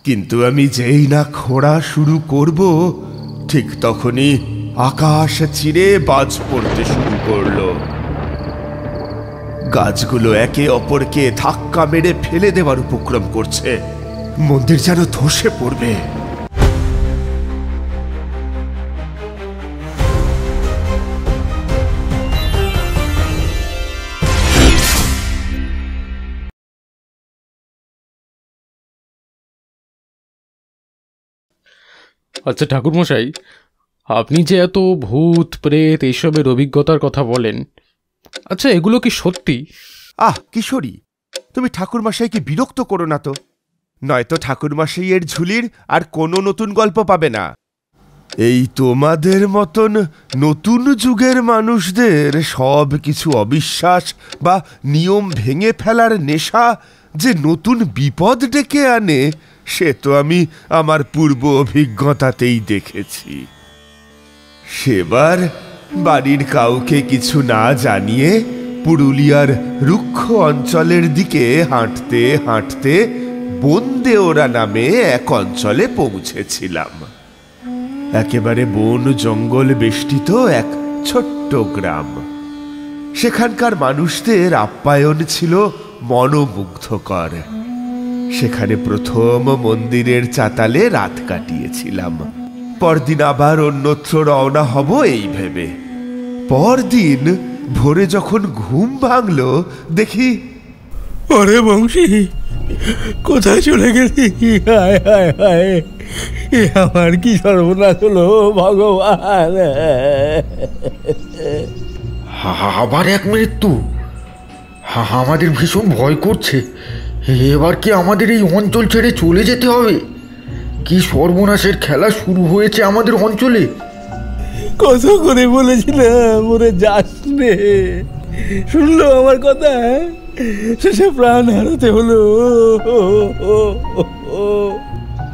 কিন্তু আমি যেই না খোঁড়া শুরু করব, ঠিক তখনই আকাশ চিরে বাজ পড়তে শুরু করলো। গাছগুলো একে অপরকে ধাক্কা মেরে ফেলে দেওয়ার উপক্রম করছে। মন্দির যেন ধসে পড়বে। আচ্ছা ঠাকুরমশাই, আপনি যে এত ভূত প্রেত এইসবের অভিজ্ঞতার কথা বলেন, আচ্ছা এগুলো কি সত্যি? কিশোরী, তুমি ঠাকুরমশাইকে বিরক্ত করো না তো, নয়তো ঠাকুরমশাইয়ের ঝুলির আর কোনো নতুন গল্প পাবে না। এই তোমাদের মতন নতুন যুগের মানুষদের সব কিছু অবিশ্বাস বা নিয়ম ভেঙে ফেলার নেশা যে নতুন বিপদ ডেকে আনে, সে তো আমি আমার পূর্ব অভিজ্ঞতাতেই দেখেছি। সেবার বাড়ির কাউকে কিছু না জানিয়ে পুরুলিয়ার রুক্ষ অঞ্চলের দিকে হাঁটতে হাঁটতে বনদেওরা নামে এক অঞ্চলে পৌঁছেছিলাম। একেবারে বন জঙ্গল বেষ্টিত এক ছোট্ট গ্রাম। সেখানকার মানুষদের আপ্যায়ন ছিল মনোমুগ্ধকর। সেখানে প্রথম মন্দিরের চাতালে রাত কাটিয়েছিলাম। পরদিন আবার অন্যত্র রওনা হব এই ভেবে। পরদিন ভোরে যখন ঘুম ভাঙল, দেখি আরে বংশী, কোথায় চলে গেলি? হায় হায় হায়, এ আমার কি সর্বনাশ হলো ভগবান! আবার এক মৃত্যু। আমাদের ভীষণ ভয় করছে। এবার কি আমাদের এই অঞ্চল ছেড়ে চলে যেতে হবে? কি সর্বনাশের খেলা শুরু হয়েছে আমাদের অঞ্চলে! কত করে বলেছিলাম ওরে যাস রে, শুনলো আমার কথা? শেষে প্রাণ হারাতে হলো।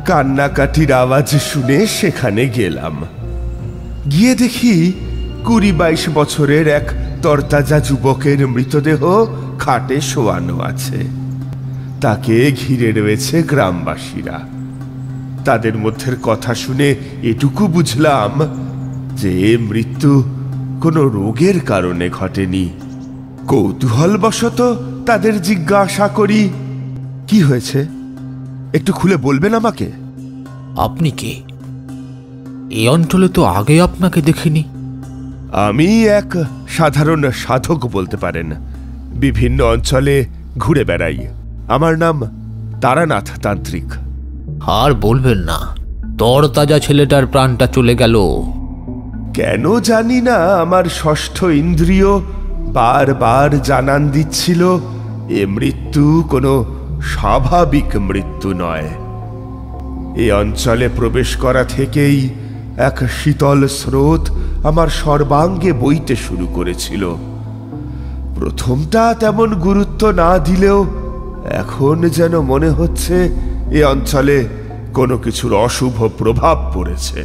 কান্নাকাটির আওয়াজ শুনে সেখানে গেলাম। গিয়ে দেখি ২০-২২ বছরের এক তরতাজা যুবকের মৃতদেহ খাটে শোয়ানো আছে। তাকে ঘিরে রয়েছে গ্রামবাসীরা। তাদের মধ্যের কথা শুনে এটুকু বুঝলাম যে মৃত্যু কোনো রোগের কারণে ঘটেনি। কৌতূহলবশত তাদের জিজ্ঞাসা করি, কি হয়েছে, একটু খুলে বলবেন আমাকে? আপনি কে? এই অঞ্চলে তো আগে আপনাকে দেখিনি। আমি এক সাধারণ সাধক বলতে পারেন। বিভিন্ন অঞ্চলে ঘুরে বেড়াই। আমার নাম তারানাথ তান্ত্রিক। আর বলবেন না, তরতাজা ছেলেটার প্রাণটা চলে গেল। কেন জানি না আমার ষষ্ঠ ইন্দ্রিয় বারবার জানান দিচ্ছিল এ মৃত্যু কোনো স্বাভাবিক মৃত্যু নয়। এই অঞ্চলে প্রবেশ করা থেকেই এক শীতল স্রোত আমার সর্বাঙ্গে বইতে শুরু করেছিল। প্রথমটা তেমন গুরুত্ব না দিলেও এখন যেন মনে হচ্ছে এ অঞ্চলে কোনো কিছুর অশুভ প্রভাব পড়েছে।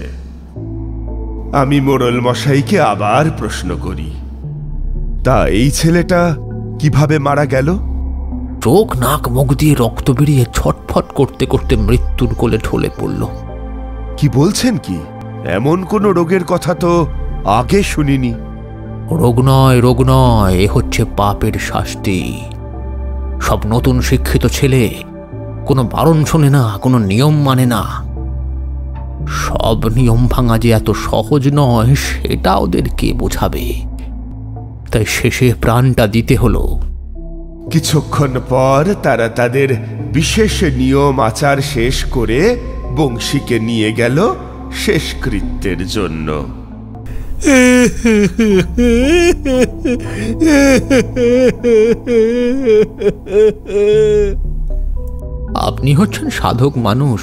আমি মোড়ল মশাইকে আবার প্রশ্ন করি, তা এই ছেলেটা কিভাবে মারা গেল? চোখ নাক মুখ দিয়ে রক্ত বেরিয়ে ছটফট করতে করতে মৃত্যুর কোলে ঢলে পড়ল। কি বলছেন? কি এমন কোন রোগের কথা তো আগে শুনিনি। রোগ নয়, এ হচ্ছে পাপের শাস্তি। সব নতুন শিক্ষিত ছেলে কোনো বারণ শোনে না, কোনো নিয়ম মানে না। সব নিয়ম ভাঙা যে এত সহজ নয় সেটা ওদের কে বোঝাবে। তাই শেষে প্রাণটা দিতে হলো। কিছুক্ষণ পর তারা তাদের বিশেষ নিয়ম আচার শেষ করে বংশীকে নিয়ে গেল শেষকৃত্যের জন্য। আপনি হচ্ছেন সাধক মানুষ।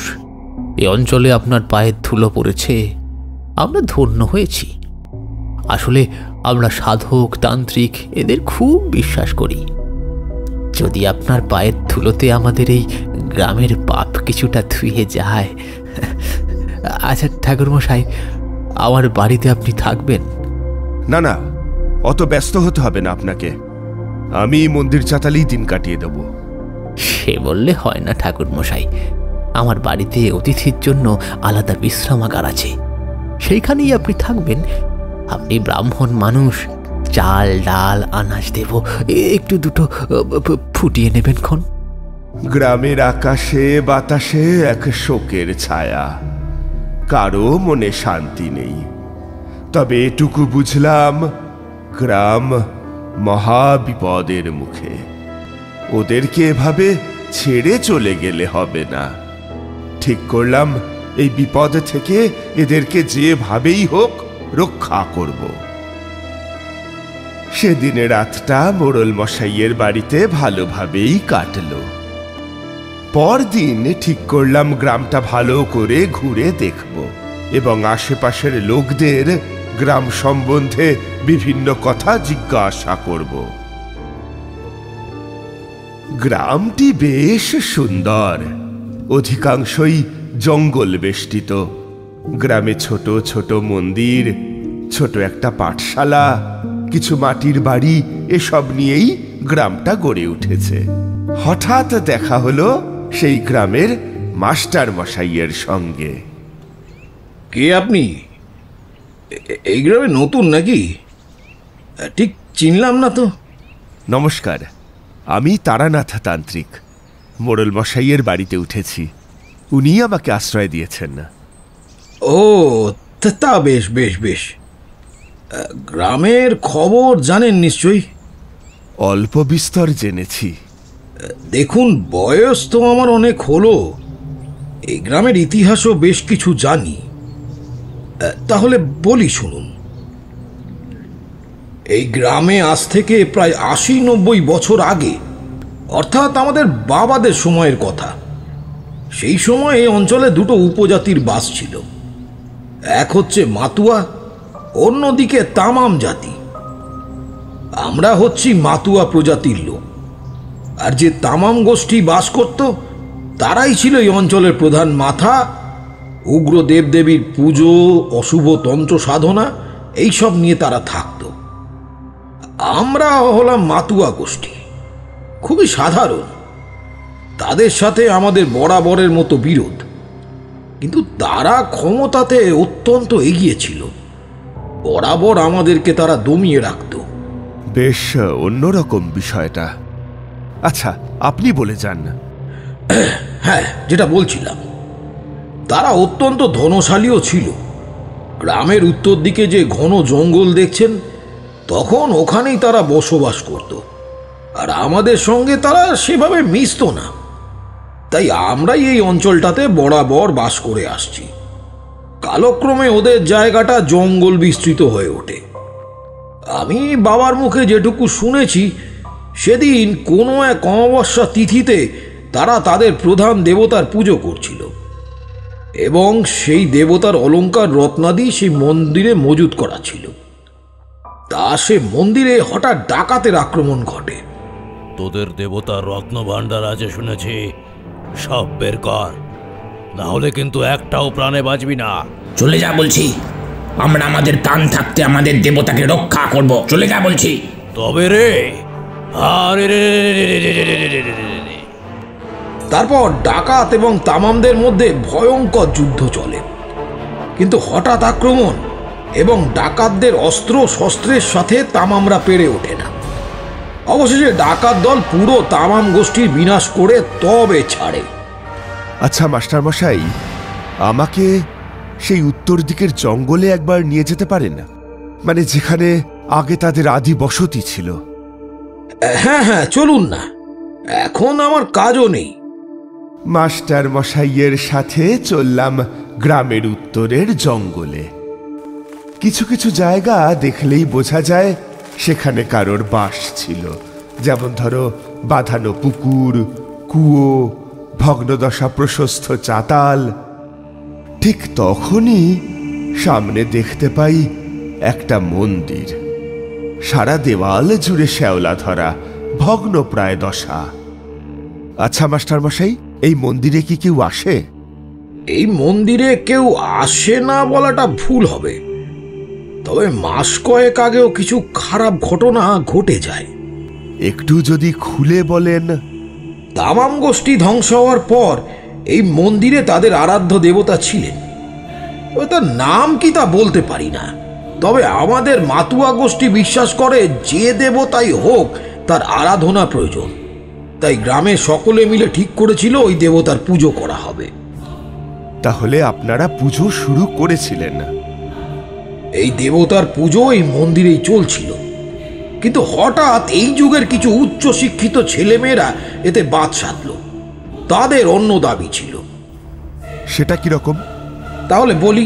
এ অঞ্চলে আপনার পায়ের ধুলো পড়েছে, আমরা ধন্য হয়েছি। আসলে আমরা সাধক তান্ত্রিক এদের খুব বিশ্বাস করি। যদি আপনার পায়ের ধুলোতে আমাদের এই গ্রামের পাপ কিছুটা ধুয়ে যায়। আচ্ছা ঠাকুরমশাই, আমার বাড়িতে আপনি থাকবেন? না না, অত ব্যস্ত হতে হবে না আপনাকে। আমি মন্দির চাতালেই দিন কাটিয়ে দেব। সে বললে হয় না ঠাকুরমশাই, আমার বাড়িতে অতিথির জন্য আলাদা বিশ্রামাগার আছে, সেইখানেই আপনি থাকবেন। আপনি ব্রাহ্মণ মানুষ, চাল ডাল আনাজ দেব, একটু দুটো ফুটিয়ে নেবেন ক্ষণ। গ্রামের আকাশে বাতাসে এক শোকের ছায়া, কারো মনে শান্তি নেই। তবে এটুকু বুঝলাম, গ্রাম মহা বিপদের মুখে। ওদেরকে এভাবে ছেড়ে চলে গেলে হবে না। ঠিক করলাম এই বিপদ থেকে এদেরকে যেভাবেই হোক রক্ষা করব। সেদিনে রাতটা মোড়ল মশাইয়ের বাড়িতে ভালোভাবেই কাটলো। পরদিন ঠিক করলাম গ্রামটা ভালো করে ঘুরে দেখব এবং আশেপাশের লোকদের গ্রাম সম্বন্ধে বিভিন্ন কথা জিজ্ঞাসা করব। গ্রামটি বেশ সুন্দর, অধিকাংশই জঙ্গল বেষ্টিত। গ্রামে ছোট ছোট মন্দির, ছোট একটা পাঠশালা, কিছু মাটির বাড়ি, এসব নিয়েই গ্রামটা গড়ে উঠেছে। হঠাৎ দেখা হলো সেই গ্রামের মাস্টার মশাইয়ের সঙ্গে। কে আপনি? এই গ্রামে নতুন নাকি? ঠিক চিনলাম না তো। নমস্কার, আমি তারানাথ তান্ত্রিক। মোড়ল মশাইয়ের বাড়িতে উঠেছি, উনি আমাকে আশ্রয় দিয়েছেন। ও তা বেশ বেশ বেশ। গ্রামের খবর জানেন নিশ্চয়ই? অল্প বিস্তর জেনেছি। দেখুন, বয়স তো আমার অনেক হলো, এই গ্রামের ইতিহাসও বেশ কিছু জানি। তাহলে বলি শুনুন। এই গ্রামে আজ থেকে প্রায় ৮০-৯০ বছর আগে, অর্থাৎ আমাদের বাবাদের সময়ের কথা, সেই সময় এই অঞ্চলে দুটো উপজাতির বাস ছিল। এক হচ্ছে মাতুয়া, অন্যদিকে তামাম জাতি। আমরা হচ্ছি মাতুয়া প্রজাতির লোক, আর যে তামাম গোষ্ঠী বাস করত তারাই ছিল এই অঞ্চলের প্রধান মাথা। উগ্র দেবদেবীর পুজো, অশুভ তন্ত্র সাধনা, এইসব নিয়ে তারা থাকত। আমরা হলাম মাতুয়া গোষ্ঠী, খুবই সাধারণ। তাদের সাথে আমাদের বরাবরের মতো বিরোধ, কিন্তু তারা ক্ষমতাতে অত্যন্ত এগিয়ে ছিল। বরাবর আমাদেরকে তারা দমিয়ে রাখত। বেশ অন্যরকম বিষয়টা। আচ্ছা, আপনি বলে যান। হ্যাঁ, যেটা বলছিলাম, তারা অত্যন্ত ধনশালীও ছিল। গ্রামের উত্তর দিকে যে ঘন জঙ্গল দেখছেন, তখন ওখানেই তারা বসবাস করত। আর আমাদের সঙ্গে তারা সেভাবে মিশত না, তাই আমরাই এই অঞ্চলটাতে বরাবর বাস করে আসছি। কালক্রমে ওদের জায়গাটা জঙ্গল বিস্তৃত হয়ে ওঠে। আমি বাবার মুখে যেটুকু শুনেছি, সেদিন কোনো এক অমাবস্যা তিথিতে তারা তাদের প্রধান দেবতার পুজো করছিল এবং সেই দেবতার অলংকার রত্নাদি সেই মন্দিরে মজুত করা ছিল। তা সে মন্দিরে হঠাৎ ডাকাতের আক্রমণ ঘটে। তোদের দেবতার রত্ন ভাণ্ডার আছে শুনেছি, সব বের কর, না হলে কিন্তু একটাও প্রাণে বাঁচবি না। চলে যা বলছি, আমরা আমাদের প্রাণ থাকতে আমাদের দেবতাকে রক্ষা করব। চলে যা বলছি। তবে রে, আরে রে। তারপর ডাকাত এবং তামামদের মধ্যে ভয়ঙ্কর যুদ্ধ চলে, কিন্তু হঠাৎ আক্রমণ এবং ডাকাতদের অস্ত্র শস্ত্রের সাথে তামামরা পেরে ওঠে না। অবশেষে ডাকাত দল পুরো তামাম গোষ্ঠীর বিনাশ করে তবে ছাড়ে। আচ্ছা মাস্টার মশাই, আমাকে সেই উত্তর দিকের জঙ্গলে একবার নিয়ে যেতে পারেন না? মানে যেখানে আগে তাদের আদি বসতি ছিল। হ্যাঁ হ্যাঁ, চলুন না, এখন আমার কাজও নেই। মাস্টার মশাইয়ের সাথে চললাম গ্রামের উত্তরের জঙ্গলে। কিছু কিছু জায়গা দেখলেই বোঝা যায় সেখানে কারোর বাস ছিল, যেমন ধরো বাঁধানো পুকুর, কুয়ো, ভগ্নদশা প্রশস্ত চাতাল। ঠিক তখনই সামনে দেখতে পাই একটা মন্দির, সারা দেওয়াল জুড়ে শ্যাওলা ধরা, ভগ্ন প্রায় দশা। আচ্ছা মাস্টার মশাই, এই মন্দিরে কি কেউ আসে? এই মন্দিরে কেউ আসে না বলাটা ভুল হবে, তবে মাস কয়েক আগেও কিছু খারাপ ঘটনা ঘটে যায়। একটু যদি খুলে বলেন। তামাম গোষ্ঠী ধ্বংস হওয়ার পর এই মন্দিরে তাদের আরাধ্য দেবতা ছিলেন। তার নাম কি তা বলতে পারি না, তবে আমাদের মাতুয়া গোষ্ঠী বিশ্বাস করে যে দেবতাই হোক তার আরাধনা প্রয়োজন। তাই গ্রামের সকলে মিলে ঠিক করেছিল ওই দেবতার পুজো করা হবে। তাহলে আপনারা পুজো শুরু করেছিলেন? এই দেবতার পুজো এই মন্দিরেই চলছিল, কিন্তু হঠাৎ এই যুগের কিছু উচ্চ শিক্ষিত ছেলেমেয়েরা এতে বাদ সাধল। তাদের অন্য দাবি ছিল। সেটা কিরকম? তাহলে বলি,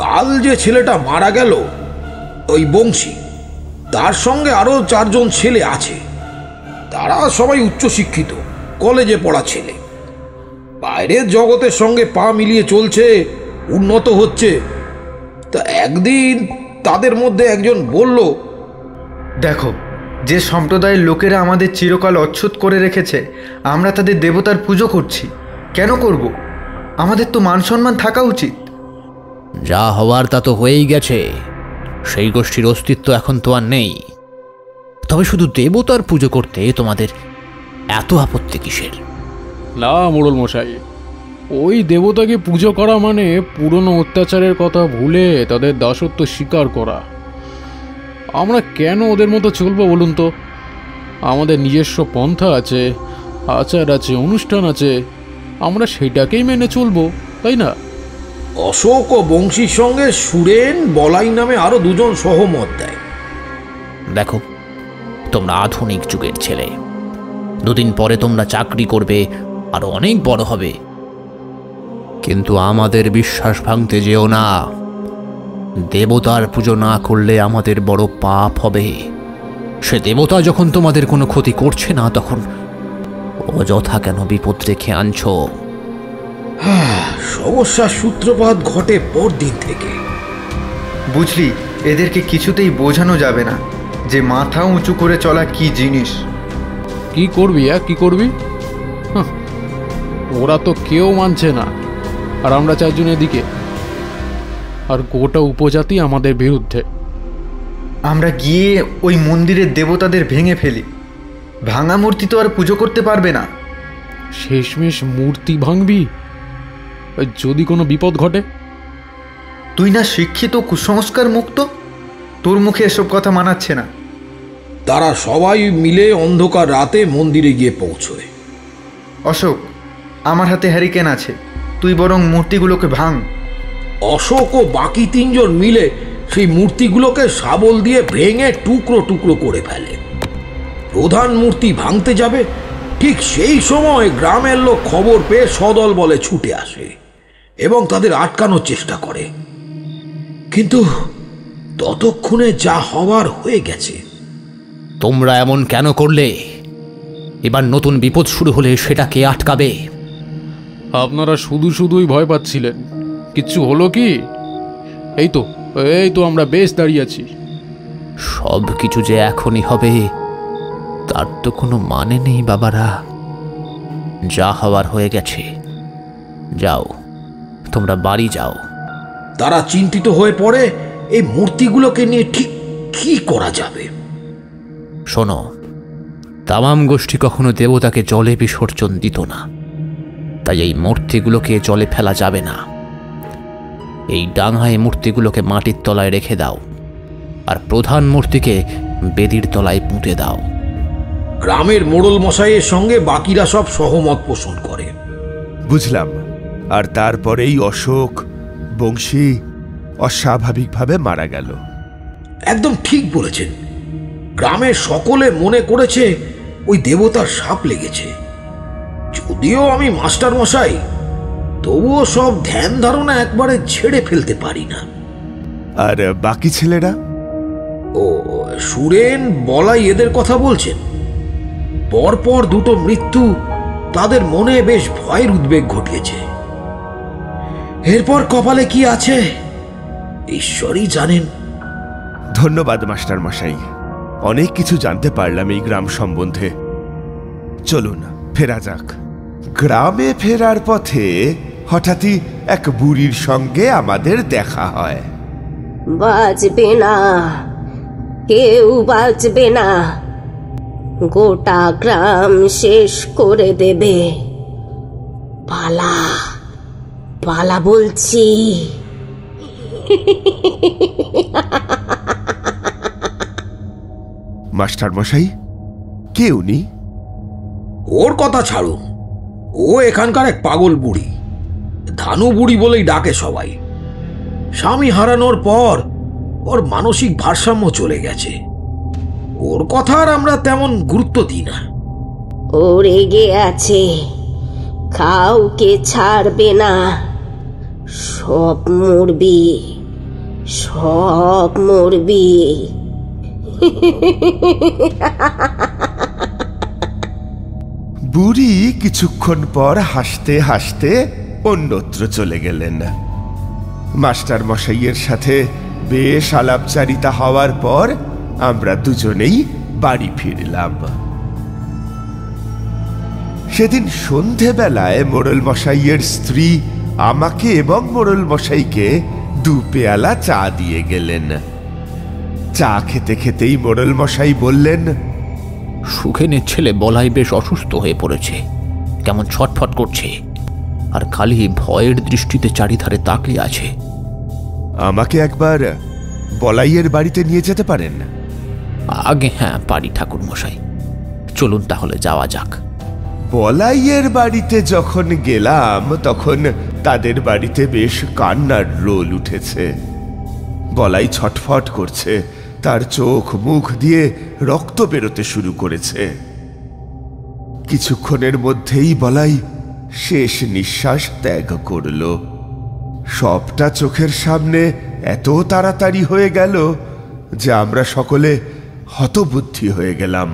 কাল যে ছেলেটা মারা গেল, ওই বংশী, তার সঙ্গে আরো 4 জন ছেলে আছে। তারা সবাই উচ্চশিক্ষিত, কলেজে পড়া ছেলে, বাইরের জগতের সঙ্গে পা মিলিয়ে চলছে, উন্নত হচ্ছে। তা একদিন তাদের মধ্যে একজন বলল, দেখো, যে সম্প্রদায়ের লোকেরা আমাদের চিরকাল অচ্ছুত করে রেখেছে, আমরা তাদের দেবতার পুজো করছি। কেন করব? আমাদের তো মান সম্মান থাকা উচিত। যা হওয়ার তা তো হয়েই গেছে। সেই গোষ্ঠীর অস্তিত্ব এখন তো আর নেই। তবে শুধু দেবতার পুজো করতে তোমাদের এত আপত্তি কিসের? না মোড়ল মশাই, ওই দেবতাকে পুজো করা মানে পুরনো অত্যাচারের কথা ভুলে তাদের দাসত্ব স্বীকার করা। আমরা কেন ওদের মতো চলবো বলুন তো? আমাদের নিজস্ব পন্থা আছে, আচার আছে, অনুষ্ঠান আছে, আমরা সেটাকেই মেনে চলবো, তাই না? অশোক ও বংশীর সঙ্গে সুরেন, বলাই নামে আরো 2 জন সহমত দেয়। দেখো, তোমরা আধুনিক যুগের ছেলে। 2 দিন পরে তোমরা চাকরি করবে, আরো অনেক বড় হবে। কিন্তু আমাদের বিশ্বাস ভাঙতে যেও না। দেবতার পুজো না করলে আমাদের বড় পাপ হবে। সে দেবতা যখন তোমাদের কোনো ক্ষতি করছে না, তখন অযথা কেন বিপদ রেখে আনছো? সমস্যার সূত্রপাত ঘটে পরদিন থেকে। বুঝলি, এদেরকে কিছুতেই বোঝানো যাবে না যে মাথা উঁচু করে চলা কি জিনিস। কি করবি? কি করবি? ওরা তো কেউ মানছে না, আর আমরা 4 জন এদিকে, আর গোটা উপজাতি আমাদের বিরুদ্ধে। আমরা গিয়ে ওই মন্দিরের দেবতাদের ভেঙে ফেলি। ভাঙা মূর্তি তো আর পুজো করতে পারবে না। শেষমেশ মূর্তি ভাঙবি? যদি কোনো বিপদ ঘটে? তুই না শিক্ষিত, কুসংস্কার মুক্ত, তোর মুখে এসব কথা মানাচ্ছে না। তারা সবাই মিলে অন্ধকার রাতে মন্দিরে গিয়ে পৌঁছয়। অশোক, আমার হাতে হ্যারিকেন আছে, তুই বরং মূর্তিগুলোকে ভাঙ। অশোক ও বাকি 3 জন মিলে সেই মূর্তিগুলোকে শাবল দিয়ে ভেঙে টুকরো টুকরো করে ফেলে। প্রধান মূর্তি ভাঙতে যাবে, ঠিক সেই সময় গ্রামের লোক খবর পেয়ে সদল বলে ছুটে আসে এবং তাদের আটকানোর চেষ্টা করে। কিন্তু ততক্ষণে যা হওয়ার হয়ে গেছে। তোমরা এমন কেন করলে? এবার নতুন বিপদ শুরু হলে সেটা কে আটকাবে? আপনারা শুধুই ভয় পাচ্ছিলেন, কিচ্ছু হলো কি? এই তো আমরা বেশ দাঁড়িয়ে আছি। সব কিছু যে এখনই হবে তার তো কোনো মানে নেই বাবারা। যা হওয়ার হয়ে গেছে, যাও, তোমরা বাড়ি যাও। তারা চিন্তিত হয়ে পড়ে এই মূর্তিগুলোকে নিয়ে ঠিক কি করা যাবে। শোনো, তামাম গোষ্ঠী কখনো দেবতাকে জলে বিসর্জন দিত না, তাই এই মূর্তিগুলোকে জলে ফেলা যাবে না। এই ডাঙায় মূর্তিগুলোকে মাটির তলায় রেখে দাও, আর প্রধান মূর্তিকে বেদির তলায় পুঁতে দাও। গ্রামের মোড়ল মশাইয়ের সঙ্গে বাকিরা সব সহমত পোষণ করে। বুঝলাম। আর তারপরেই অশোক, বংশী অস্বাভাবিকভাবে মারা গেল। একদম ঠিক বলেছেন। গ্রামের সকলে মনে করেছে ওই দেবতার সাপ লেগেছে। যদিও আমি মাস্টার মশাই, তবুও সব ধ্যান ধারণা একবারে ছেড়ে ফেলতে পারি না। আর বাকি ছেলেরা? ও, সুরেন, বলাই এদের কথা বলছেন। পরপর 2টো মৃত্যু তাদের মনে বেশ ভয়ের উদ্বেগ ঘটিয়েছে। এরপর কপালে কি আছে ঈশ্বরই জানেন। ধন্যবাদ মাস্টার মশাই, অনেক কিছু জানতে পারলাম এই গ্রাম সম্বন্ধে। চলুন ফেরা যাক। গ্রামে ফেরার পথে হঠাৎই এক বুড়ির সঙ্গে আমাদের দেখা হয়। বাঁচবে না, কেউ বাঁচবে না, গোটা গ্রাম শেষ করে দেবে। পালা পালা বলছি। মাস্টার মশাই, কে উনি? ওর কথা ছাড়ুন, ও এখানকার এক পাগল বুড়ি, ধানু বুড়ি বলেই ডাকে সবাই। স্বামী হারানোর পর ওর মানসিক ভারসাম্য চলে গেছে। ওর কথা আর আমরা তেমন গুরুত্ব দিই না। ও রেগে আছে, কাউকে ছাড়বে না। সব মরবি, সব মরবি। বুড়ি কিছুক্ষণ পর হাসতে হাসতে অন্যত্র চলে গেলেন। মাস্টার মশাইয়ের সাথে বেশ আলাপচারিতা হওয়ার পর আমরা দুজনেই বাড়ি ফিরলাম। সেদিন সন্ধেবেলায় মোড়ল মশাইয়ের স্ত্রী আমাকে এবং মোড়ল মশাইকে 2 পেয়ালা চা দিয়ে গেলেন। চা খেতে খেতেই মোড়ল মশাই বললেন, সুখেনের ছেলে বলাই বেশ অসুস্থ হয়ে পড়েছে, কেমন ছটফট করছে, আর খালি ভয়ের দৃষ্টিতে চারিধারে তাকিয়ে আছে। আমাকে একবার বলাইয়ের বাড়িতে নিয়ে যেতে পারেন? আগে হ্যাঁ পারি ঠাকুর মশাই, চলুন তাহলে যাওয়া যাক। বলাইয়ের বাড়িতে যখন গেলাম তখন তাদের বাড়িতে বেশ কান্নার রোল উঠেছে। বলাই ছটফট করছে, তার চোখ মুখ দিয়ে রক্ত বেরোতে শুরু করেছে। কিছুক্ষণের মধ্যেই বলাই শেষ নিঃশ্বাস ত্যাগ করল। সবটা চোখের সামনে এত তাড়াতাড়ি হয়ে গেল যে আমরা সকলে হতবুদ্ধি হয়ে গেলাম।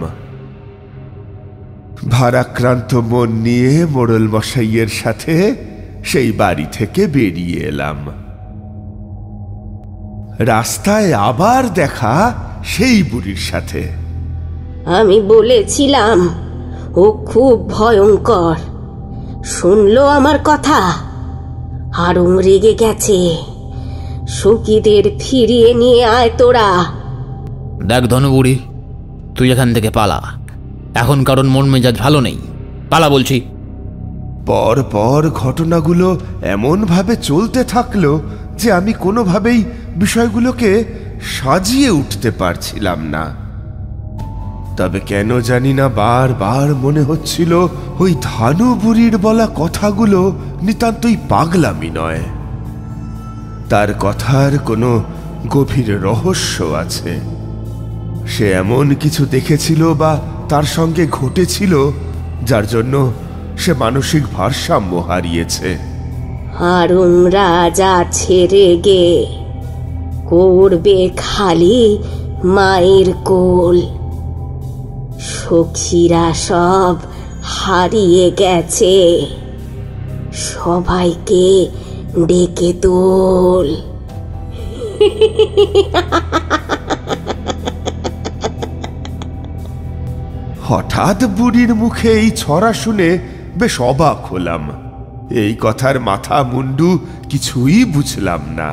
ভারাক্রান্ত মন নিয়ে মোড়ল মশাইয়ের সাথে সেই বাড়ি থেকে বেরিয়ে এলাম। রাস্তায় আবার দেখা সেই বুড়ির সাথে। আমি বলেছিলাম ও খুব ভয়ঙ্কর, শুনলো আমার কথা, আরো রেগে গেছে। সখীদের ফিরিয়ে নিয়ে আয় তোরা। দেখ ধনুবুড়ি, তুই এখান থেকে পালা, এখন কারণ মন মেজাজ ভালো নেই, পালা বলছি। পর পর ঘটনাগুলো এমনভাবে চলতে থাকলো যে আমি কোনোভাবেই বিষয়গুলোকে সাজিয়ে উঠতে পারছিলাম না। তবে কেন জানি না বারবার মনে হচ্ছিল ওই ধানু বুড়ির বলা কথাগুলো নিতান্তই পাগলামি নয়, তার কথার কোনো গভীর রহস্য আছে। সে এমন কিছু দেখেছিল বা তার সঙ্গে ঘটেছিল যার জন্য সে মানসিক ভারসাম্য হারিয়েছে। হারুন রাজা ছেড়ে গে করবে খালি মায়ের কোল। সখীরা সব হারিয়ে গেছে, সবাইকে ডেকে তোল। হঠাৎ বুড়ির মুখে এই ছড়া শুনে বেশ অবাক হলাম। এই কথার মাথা মুন্ডু কিছুই বুঝলাম না।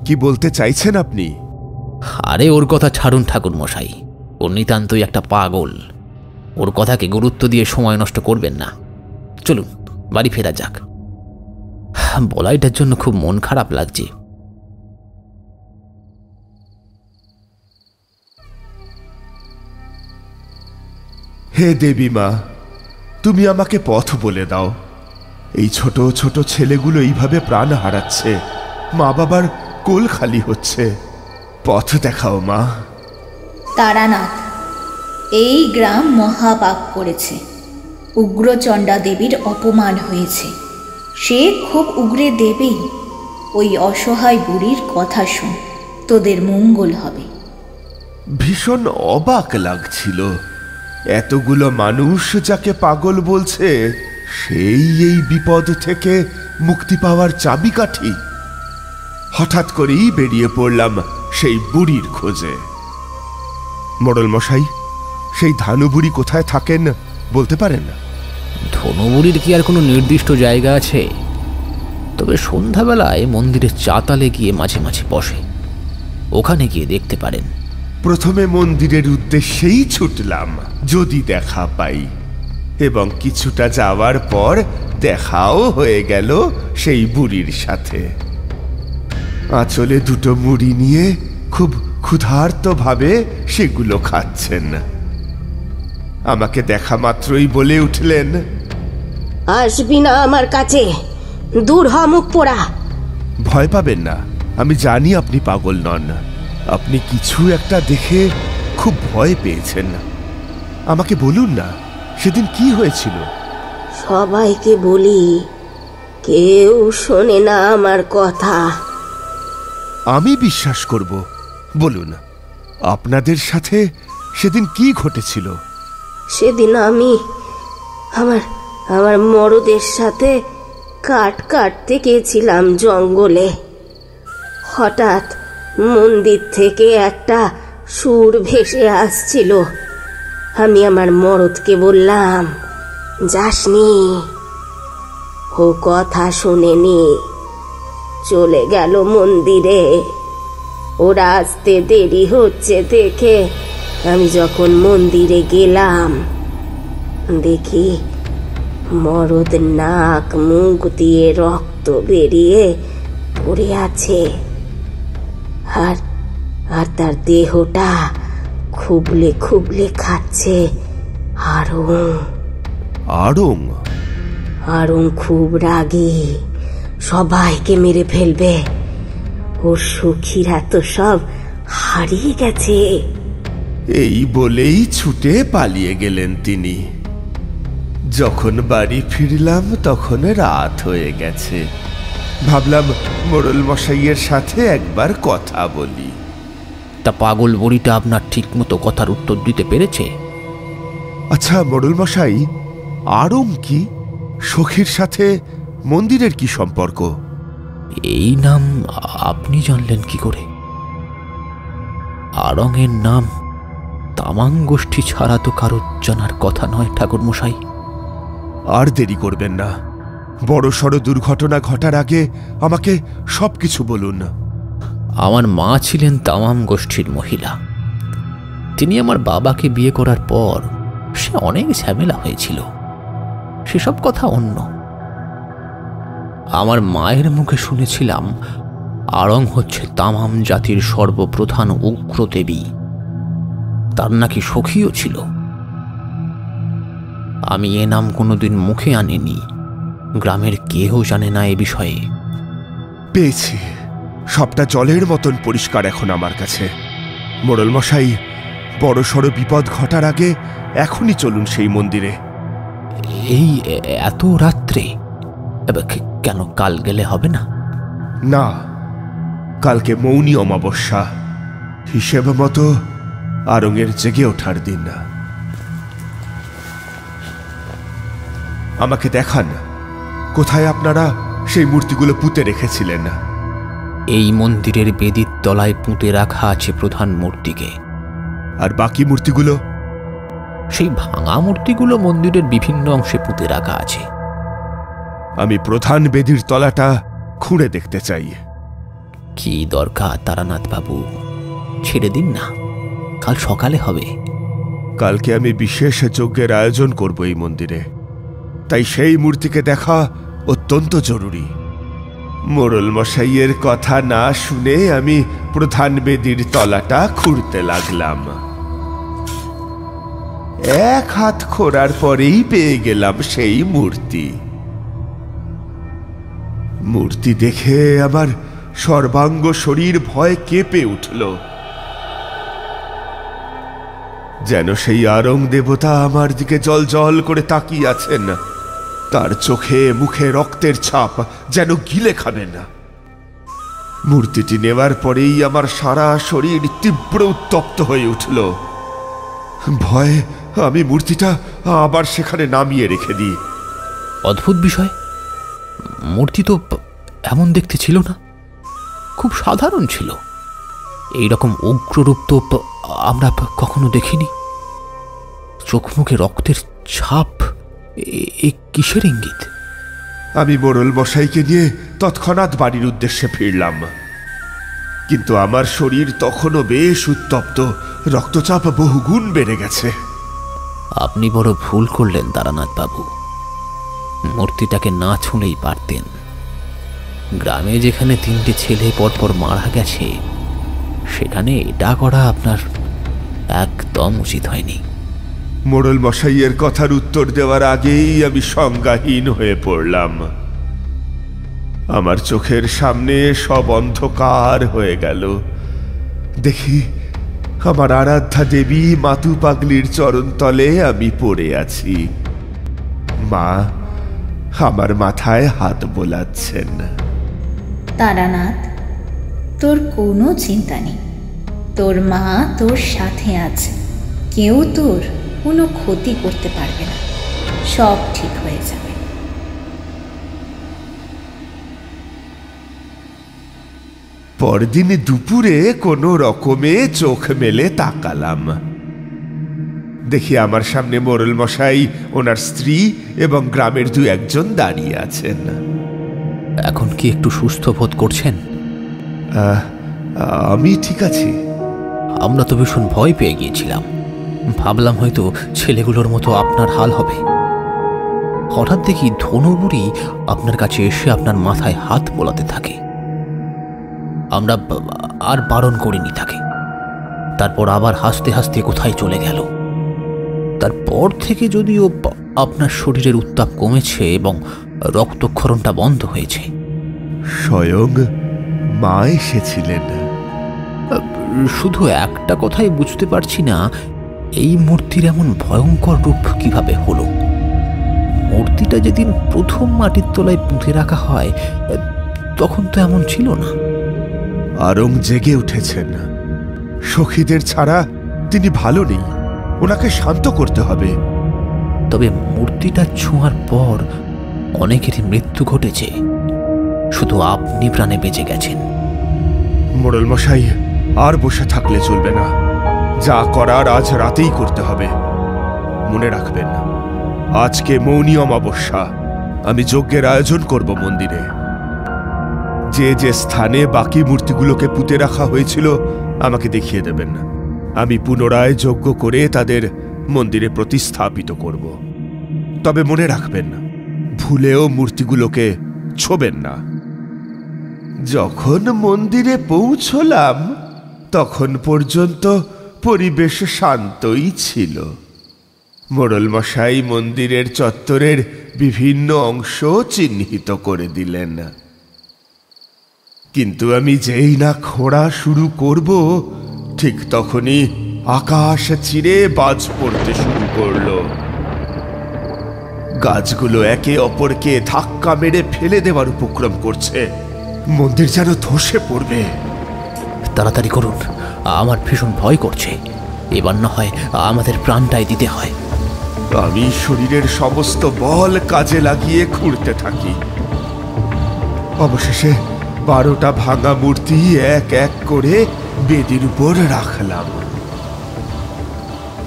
কি বলতে চাইছেন আপনি? আরে ওর কথা ছাড়ুন ঠাকুর মশাই, ও নিতান্তই একটা পাগল, ওর কথাকে গুরুত্ব দিয়ে সময় নষ্ট করবেন না। চলুন বাড়ি ফেরা যাক। বলাইটার জন্য খুব মন খারাপ লাগছে। হে দেবী মা, তুমি আমাকে পথ বলে দাও। এই ছোট ছোট ছেলেগুলো এইভাবে প্রাণ হারাচ্ছে, মা বাবার কোল খালি হচ্ছে, পথ দেখাও মা। তারানাথ, এই গ্রাম মহাপাপ করেছে, উগ্রচণ্ডা দেবীর অপমান হয়েছে। সে খুব উগ্রে দেবী, ওই অসহায় বুড়ির কথা শুন, তোদের মঙ্গল হবে। ভীষণ অবাক লাগছিল, এতগুলো মানুষ যাকে পাগল বলছে সেই এই বিপদ থেকে মুক্তি পাওয়ার চাবিকাঠি। হঠাৎ করেই বেরিয়ে পড়লাম সেই বুড়ির খোঁজে। মোড়ল মশাই, সেই ধানু বুড়ি কোথায় থাকেন বলতে পারেন? ধনুবুড়ির কি আর কোনো নির্দিষ্ট জায়গা আছে? তবে সন্ধ্যাবেলায় মন্দিরের চাতালে গিয়ে মাঝে মাঝে বসে, ওখানে গিয়ে দেখতে পারেন। প্রথমে মন্দিরের উদ্দেশ্যেই ছুটলাম, যদি দেখা পাই। এবং কিছুটা যাওয়ার পর দেখাও হয়ে গেল সেই বুড়ির সাথে। আঁচলে দুটো মুড়ি নিয়ে খুব ক্ষুধার্ত ভাবে সেগুলো খাচ্ছেন। আমাকে দেখা মাত্রই বলে উঠলেন, আসবি না আমার কাছে, দূর হ মুখ পোড়া। ভয় পাবেন না, আমি জানি আপনি পাগল নন। আপনি কিছু একটা দেখে খুব ভয় পেয়েছেন। আমাকে বলুন না, সেদিন কি হয়েছিল? সবাইকে বলি, কেউ শোনে না আমার কথা। আমি বিশ্বাস করব। বলুন, আপনাদের সাথে সেদিন কি ঘটেছিল? সেদিন আমি আমার মরদের সাথে কাঠ কাটতে গেছিলাম জঙ্গলে। হঠাৎ মন্দির থেকে একটা সুর ভেসে আসছিল। আমি আমার মরদকে বললাম, যাসনি। ও কথা শুনেনি, চলে গেল মন্দিরে। ওরা আসতে দেরি হচ্ছে দেখে আমি যখন মন্দিরে গেলাম, দেখি মরদ নাক মুখ দিয়ে রক্ত বেরিয়ে পড়ে আছে, আর তার দেহটা খুবলে খুবলে খাচ্ছে আড়ং। আড়ং খুব রাগী, সবাইকে মেরে ফেলবে। ওর সখীরা তো সব হারিয়ে গেছে। এই বলেই ছুটে পালিয়ে গেলেন তিনি। যখন বাড়ি ফিরলাম তখন রাত হয়ে গেছে। ভাবলাম মোড়ল মশাইয়ের সাথে একবার কথা বলি। তা পাগল বুড়িটা আপনার ঠিক মতো কথার উত্তর দিতে পেরেছে? আচ্ছা মোড়ল মশাই, আড়ং কি? সখীর সাথে মন্দিরের কি সম্পর্ক? এই নাম আপনি জানলেন কি করে? আড়ংয়ের নাম তামাং গোষ্ঠী ছাড়া তো কারো জানার কথা নয় ঠাকুর মশাই। আর দেরি করবেন না, বড় সড় দুর্ঘটনা ঘটার আগে আমাকে সবকিছু বলুন। আমার মা ছিলেন তামাম গোষ্ঠীর মহিলা। তিনি আমার বাবাকে বিয়ে করার পর সে অনেক ঝামেলা হয়েছিল, সেসব কথা অন্য। আমার মায়ের মুখে শুনেছিলাম আড়ং হচ্ছে তামাম জাতির সর্বপ্রধান উগ্র দেবী। তার নাকি সখীও ছিল। আমি এ নাম কোনোদিন মুখে আনিনি, গ্রামের কেউ জানে না এ বিষয়ে। পেয়েছি, সবটা জলের মতন পরিষ্কার এখন আমার কাছে। মোড়ল মশাই, বড় সড় বিপদ ঘটার আগে এখনই চলুন সেই মন্দিরে। এই এত রাত্রে? কেন, কাল গেলে হবে না? না, কালকে মৌনী অমাবস্যা, হিসেব মতো আড়ংয়ের জেগে ওঠার দিন। না, আমাকে দেখান কোথায় আপনারা সেই মূর্তিগুলো পুঁতে রেখেছিলেন। এই মন্দিরের বেদির তলায় পুঁতে রাখা আছে প্রধান মূর্তিকে। আর বাকি মূর্তিগুলো? সেই ভাঙা মূর্তিগুলো মন্দিরের বিভিন্ন অংশে পুঁতে রাখা আছে। আমি প্রধান বেদির তলাটা খুঁড়ে দেখতে চাই। কি দরকার তারানাথ বাবু, ছেড়ে দিন না, কাল সকালে হবে। কালকে আমি বিশেষ যজ্ঞের আয়োজন করব এই মন্দিরে, তাই সেই মূর্তিকে দেখা অত্যন্ত জরুরি। মোড়ল মশাইয়ের কথা না শুনে আমি প্রধান বেদির তলাটা খুঁড়তে লাগলাম। এক হাত খোঁড়ার পরেই পেয়ে গেলাম সেই মূর্তি। মূর্তি দেখে আমার সর্বাঙ্গ শরীর ভয় কেঁপে উঠল, যেন সেই আড়ং দেবতা আমার দিকে জল জল করে তাকিয়ে আছেন। তার চোখে মুখে রক্তের ছাপ, যেন গিলে খাবেন। মূর্তিটি নেওয়ার পরেই আমার সারা শরীর তীব্র উত্তপ্ত হয়ে উঠল। ভয়ে আমি মূর্তিটা আবার সেখানে নামিয়ে রেখে দিই। অদ্ভুত বিষয়, মূর্তি তো এমন দেখতে ছিল না, খুব সাধারণ ছিল। এইরকম উগ্ররূপ তো আমরা কখনো দেখিনি। চোখ মুখে রক্তের ছাপ, এ কিসের ইঙ্গিত? আমি মোড়ল মশাইকে নিয়ে তৎক্ষণাৎ বাড়ির উদ্দেশ্যে ফিরলাম, কিন্তু আমার শরীর তখনও বেশ উত্তপ্ত, রক্তচাপ বহুগুণ বেড়ে গেছে। আপনি বড় ভুল করলেন তারানাথ বাবু। মূর্তিটাকে না ছুঁলেই পারতেন। গ্রামে যেখানে 3টে ছেলে পরপর মারা গেছে, সেখানে এটা করা আপনার একদম উচিত হয়নি। মোড়ল মশাইয়ের কথার উত্তর দেওয়ার আগেই আমি সংজ্ঞাহীন হয়ে পড়লাম। আমার চোখের সামনে সব অন্ধকার হয়ে গেল। দেখি আমার আরাধ্যা দেবী মাতু পাগলির চরণতলে আমি পড়ে আছি। মা আমার মাথায় হাত বোলাচ্ছেন। তারানাথ, তোর কোনো চিন্তা নেই। তোর মা তোর সাথে আছে। কেউ তোর কোনো ক্ষতি করতে পারবে না। সব ঠিক হয়ে যাবে। পরদিন দুপুরে কোনো রকমে চোখ মেলে তাকালাম। দেখি আমার সামনে মোড়ল মশাই, ওনার স্ত্রী এবং গ্রামের 2-1 দাঁড়িয়ে আছেন। এখন কি একটু সুস্থ বোধ করছেন? আমি ঠিক আছি। আমরা তো ভীষণ ভয় পেয়ে গিয়েছিলাম। ভাবলাম হয়তো ছেলেগুলোর মতো আপনার হাল হবে। হঠাৎ দেখি ধনুবুড়ি আপনার কাছে এসে আপনার মাথায় হাত বোলাতে থাকে। আমরা আর বারণ করিনি তাকে। তারপর আবার হাসতে হাসতে কোথায় চলে গেল। তারপর থেকে যদিও আপনার শরীরের উত্তাপ কমেছে এবং রক্তক্ষরণটা বন্ধ হয়েছে। স্বয়ং মা এসেছিলেন? শুধু একটা কথাই বুঝতে পারছি না, এই মূর্তির এমন ভয়ঙ্কর রূপ কিভাবে হলো। মূর্তিটা যেদিন প্রথম মাটির তলায় পুঁতে রাখা হয়, তখন তো এমন ছিল না। আরং জেগে উঠেছেন। সখীদের ছাড়া তিনি ভালো নেই। ওনাকে শান্ত করতে হবে। তবে মূর্তিটা ছোঁয়ার পর অনেকেরই মৃত্যু ঘটেছে। শুধু আপনি প্রাণে বেঁচে গেছেন। মোড়ল মশাই, আর বসে থাকলে চলবে না। যা করার আজ রাতেই করতে হবে। মনে রাখবেন, আজকে মৌনী অমাবস্যা। আমি যজ্ঞের আয়োজন করব মন্দিরে। যে যে স্থানে বাকি মূর্তিগুলোকে পুঁতে রাখা হয়েছিল আমাকে দেখিয়ে দেবেন। আমি পুনরায় যজ্ঞ করে তাদের মন্দিরে প্রতিস্থাপিত করব। তবে মনে রাখবেন, ভুলেও মূর্তিগুলোকে ছোবেন না। যখন মন্দিরে পৌঁছলাম তখন পর্যন্ত পরিবেশ শান্তই ছিল। মোড়ল মশাই মন্দিরের চত্বরের বিভিন্ন অংশ চিহ্নিত করে দিলেন। কিন্তু আমি যেই না খোঁড়া শুরু করব, ঠিক তখনই আকাশ চিরে বাজ পড়তে শুরু করলো। গাছগুলো একে অপরকে ধাক্কা মেরে ফেলে দেওয়ার উপক্রম করছে। মন্দির যেন ধসে পড়বে। তাড়াতাড়ি করুন, আমার ভীষণ ভয় করছে। এবার না হয় আমাদের প্রাণটাই দিতে হয়। আমি শরীরের সমস্ত বল কাজে লাগিয়ে খুঁড়তে থাকি। অবশেষে 12টা ভাঙা মূর্তি এক এক করে বেদির উপর রাখলাম।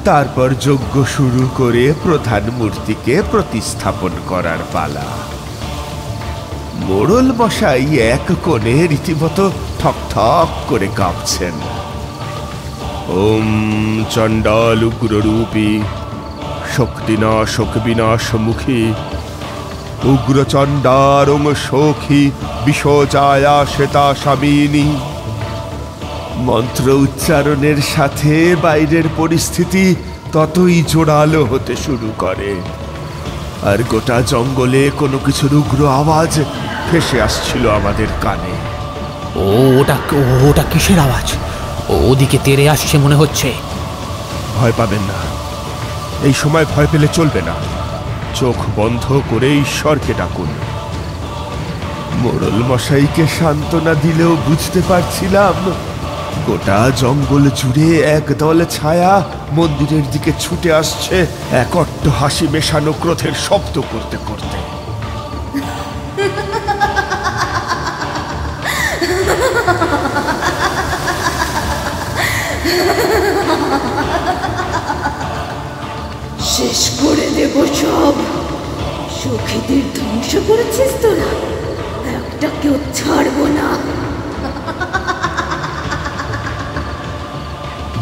তারপর যজ্ঞ শুরু করে প্রধান মূর্তিকে প্রতিস্থাপন করার পালা। মোড়ল মশাই এক কোণে রীতিমতো ঠক ঠক করে কাঁপছেন। ওম চণ্ডাল উগ্ররূপী শক্তিনাশক বিনাশমুখী উগ্রচণ্ডারং সখী বিশ্বজায়া শ্বেতা স্বামিনী। মন্ত্র উচ্চারণের সাথে বাইরের পরিস্থিতি ততই জোরালো হতে শুরু করে। আর গোটা জঙ্গলে কোনো কিছুর উগ্র আওয়াজ ভেসে আসছিল আমাদের কানে। ওটা কিসের আওয়াজ? ওদিকে তেড়ে আসছে মনে হচ্ছে। ভয় পাবেন না। এই সময় ভয় পেলে চলবে না। চোখ বন্ধ করে ঈশ্বরকে ডাকুন। মোড়ল মশাইকে সান্ত্বনা দিলেও বুঝতে পারছিলাম গোটা জঙ্গল জুড়ে একদল ছায়া মন্দিরের দিকে ছুটে আসছে, এক অট্ট হাসি মেশানো ক্রোধের শব্দ করতে করতে। শেষ করে দেব সব। সখীদের ধ্বংস করেছিস তোরা, একটা কেউ ছাড়বো না।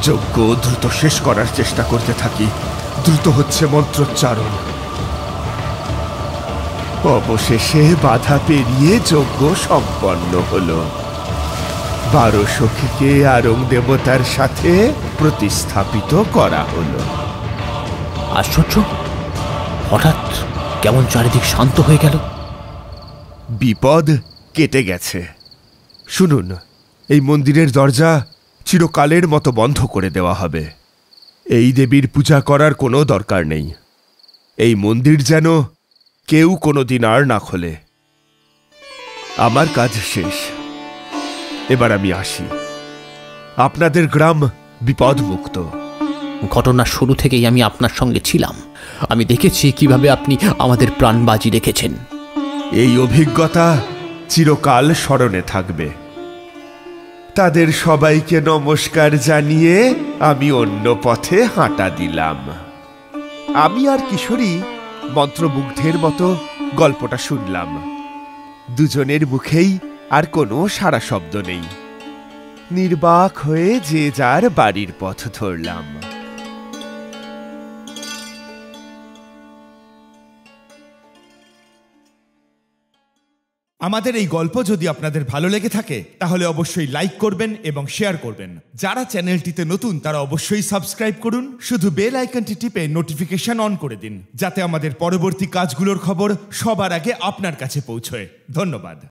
যজ্ঞ দ্রুত শেষ করার চেষ্টা করতে থাকি। দ্রুত হচ্ছে মন্ত্রোচ্চারণ। অবশেষে বাধা পেরিয়ে যজ্ঞ সম্পন্ন হলো। 12 সখীকে আরং দেবতার সাথে প্রতিস্থাপিত করা হলো। আশ্চর্য, হঠাৎ কেমন চারিদিক শান্ত হয়ে গেল। বিপদ কেটে গেছে। শুনুন, এই মন্দিরের দরজা চিরকালের মতো বন্ধ করে দেওয়া হবে। এই দেবীর পূজা করার কোনো দরকার নেই। এই মন্দির যেন কেউ কোনোদিন আর না খোলে। আমার কাজ শেষ, এবার আমি আসি। আপনাদের গ্রাম বিপদমুক্ত। ঘটনার শুরু থেকেই আমি আপনার সঙ্গে ছিলাম। আমি দেখেছি কিভাবে আপনি আমাদের প্রাণ বাজি রেখেছেন। এই অভিজ্ঞতা চিরকাল স্মরণে থাকবে। তাদের সবাইকে নমস্কার জানিয়ে আমি অন্য পথে হাঁটা দিলাম। আমি আর কিশোরী মন্ত্রমুগ্ধের মতো গল্পটা শুনলাম। দুজনের মুখেই আর কোনো সাড়া শব্দ নেই। নির্বাক হয়ে যে যার বাড়ির পথ ধরলাম। আমাদের এই গল্প যদি আপনাদের ভালো লেগে থাকে তাহলে অবশ্যই লাইক করবেন এবং শেয়ার করবেন। যারা চ্যানেলটিতে নতুন তারা অবশ্যই সাবস্ক্রাইব করুন। শুধু বেল আইকনটি টিপে নোটিফিকেশন অন করে দিন, যাতে আমাদের পরবর্তী কাজগুলোর খবর সবার আগে আপনার কাছে পৌঁছয়। ধন্যবাদ।